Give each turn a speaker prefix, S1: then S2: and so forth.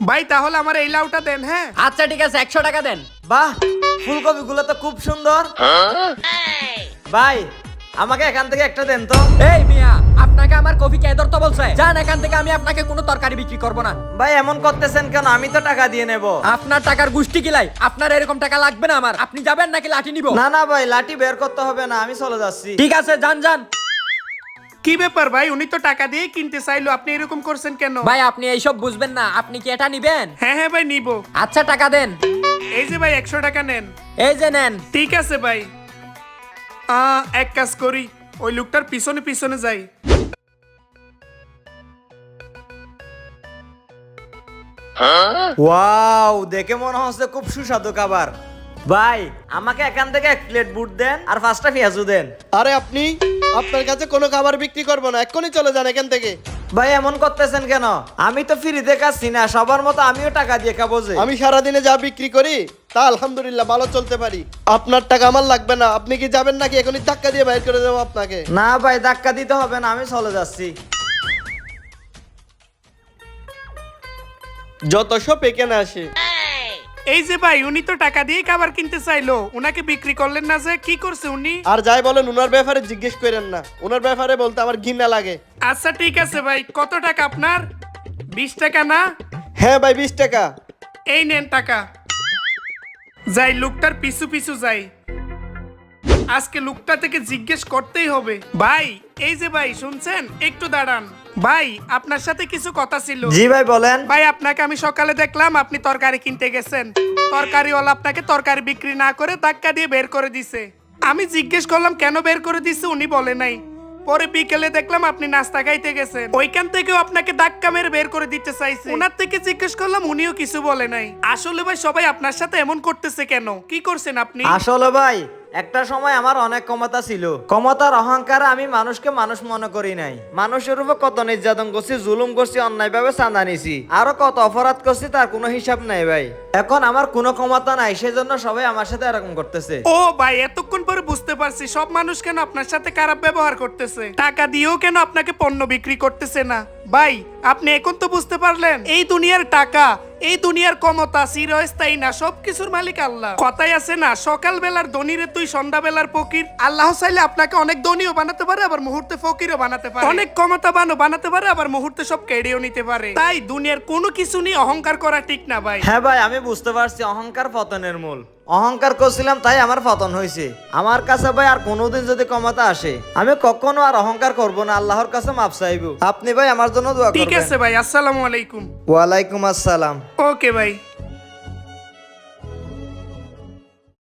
S1: ভাই তাহলে আমার এই লাউটা দেন। হ্যাঁ
S2: আচ্ছা ঠিক আছে, 100 টাকা দেন।
S3: বাহ, ফুলকপিগুলো তো খুব সুন্দর। ভাই আমাকে এখান থেকে একটা দেন তো।
S2: এই মিয়া, আপনাকে আমার কফি কে ধরতে বলছে? যান এখান থেকে, আমি আপনাকে কোনো তরকারি বিক্রি করব না।
S3: ভাই এমন করতেছেন কেন? আমি তো টাকা দিয়ে নেব।
S2: আপনার টাকার গুষ্টি কিলাই, আপনার এরকম টাকা লাগবে না আমার। আপনি যাবেন নাকি লাঠি নিব?
S3: না না ভাই, লাঠি বের করতে হবে না, আমি চলে যাচ্ছি।
S2: ঠিক আছে, যান যান।
S1: কি ব্যাপার ভাই, উনি তো টাকা দিয়ে কিনতে চাইলো, আপনি এরকম করছেন কেন?
S2: ভাই আপনি এইসব বুঝবেন না, আপনি কি এটা নিবেন?
S1: হ্যাঁ হ্যাঁ ভাই নিব।
S2: আচ্ছা টাকা দেন।
S1: এই যে ভাই 100 টাকা নেন।
S2: এই যে নেন।
S1: ঠিক আছে ভাই। এক কাজ করি, ওই লোকটার পিছনে পিছনে যাই।
S3: ওয়াও, দেখে মনে হচ্ছে খুব সুস্বাদু খাবার। ভাই আমাকে এখান থেকে 1 প্লেট বুট দেন আর 5টা পেঁয়াজু দেন।
S4: আরে আপনি, আপনার কাছে কোনো খাবার বিক্রি করবো না, এক্ষুনি চলে যান এখান থেকে।
S3: ভাই এমন করতেছেন কেন? আমি তো ফ্রিতে খাচ্ছি না, সবার মতো আমিও টাকা দিয়ে খাবো যে।
S4: আমি সারাদিনে যা বিক্রি করি তা আলহামদুলিল্লাহ ভালো চলতে পারি। আপনার টাকা আমার লাগবে না, আপনি কি যাবেন নাকি এখনই ধাক্কা দিয়ে বাইর করে দেবো আপনাকে?
S3: না ভাই, ধাক্কা দিতে হবে না, আমি চলে যাচ্ছি।
S4: যত সব এখানে আসে।
S1: এই যে ভাই, উনি তো টাকা দিয়ে খাবার কিনতে চাইলো, উনাকে বিক্রি করলেন না যে? কি করছে উনি?
S4: আর যাই বলেন উনার ব্যাপারে জিজ্ঞেস করেন না, ওনার ব্যাপারে বলতে আমার ঘৃণা লাগে।
S1: আচ্ছা ঠিক আছে ভাই, কত টাকা আপনার? 20 টাকা না?
S4: হ্যাঁ ভাই, 20 টাকা।
S1: এই নেন টাকা। যাই লোকটার পিছু পিছু যাই, আজকে লোকটা থেকে জিজ্ঞেস করতেই হবে। ভাই এই যে ভাই, শুনছেন? একটু দাঁড়ান ভাই, আপনার সাথে কিছু কথা ছিল।
S3: জি ভাই বলেন।
S1: ভাই আপনাকে আমি সকালে দেখলাম আপনি তরকারি কিনতে গেছেন, তরকারিওয়ালা আপনাকে তরকারি বিক্রি না করে ধাক্কা দিয়ে বের করে দিছে। আমি জিজ্ঞেস করলাম কেন বের করে দিছে, উনি বলে নাই। পরে বিকেলে দেখলাম আপনি নাস্তা খাইতে গেছেন, ওইখান থেকেও আপনাকে ধাক্কা মেরে বের করে দিতে চাইছে। ওনার থেকে জিজ্ঞেস করলাম, উনিও কিছু বলে নাই। আসলে ভাই সবাই আপনার সাথে এমন করতেছে কেন? কি করছেন আপনি?
S3: আসলে ভাই একটা সময় আমার অনেক ক্ষমতা ছিল, ক্ষমতার অহংকারে আমি মানুষকে মানুষ মনে করি নাই। মানুষের উপর কত নির্যাতন করছি, জুলুম করছি, অন্যায়ভাবে চাঁদা নিছি, আরো কত অপরাধ করছি, তার কোনো হিসাব নাই ভাই। এখন আমার কোনো ক্ষমতা নাই, সেজন্য সবাই আমার সাথে এরকম করতেছে।
S1: ও ভাই, এতক্ষণ পরে বুঝতে পারছি সব মানুষ কেন আপনার সাথে খারাপ ব্যবহার করতেছে, টাকা দিয়েও কেন আপনাকে পণ্য বিক্রি করতেছে না। ভাই আপনি এখন তো বুঝতে পারলেন, এই দুনিয়ার টাকা, এই দুনিয়ার ক্ষমতা চিরস্থায়ী না, সবকিছুর মালিক আল্লাহ। কথাই আছে না, সকাল বেলার ধনীরে তুই সন্ধ্যা বেলার ফকির। আল্লাহ চাইলে আপনাকে অনেক ধনীও বানাতে পারে, আবার মুহূর্তে ফকিরও বানাতে পারে, অনেক ক্ষমতাবানও বানাতে পারে, আবার মুহূর্তে সব কেড়েও নিতে পারে। তাই দুনিয়ার কোনো কিছু নিয়ে অহংকার করা ঠিক না ভাই।
S3: হ্যাঁ ভাই, আমি বুঝতে পারছি অহংকার পতনের মূল। অহংকার করছিলাম তাই আমার পতন হয়েছে। আমার কাছে ভাই আর কোনোদিন যদি ক্ষমতা আসে, আমি কখনো আর অহংকার করব না, আল্লাহর কাছে মাফ চাইবো। আপনি ভাই আমার জন্য দোয়া করবেন।
S1: ঠিক আছে ভাই, আসসালামু আলাইকুম।
S3: ওয়ালাইকুম আসসালাম।
S1: ওকে ভাই।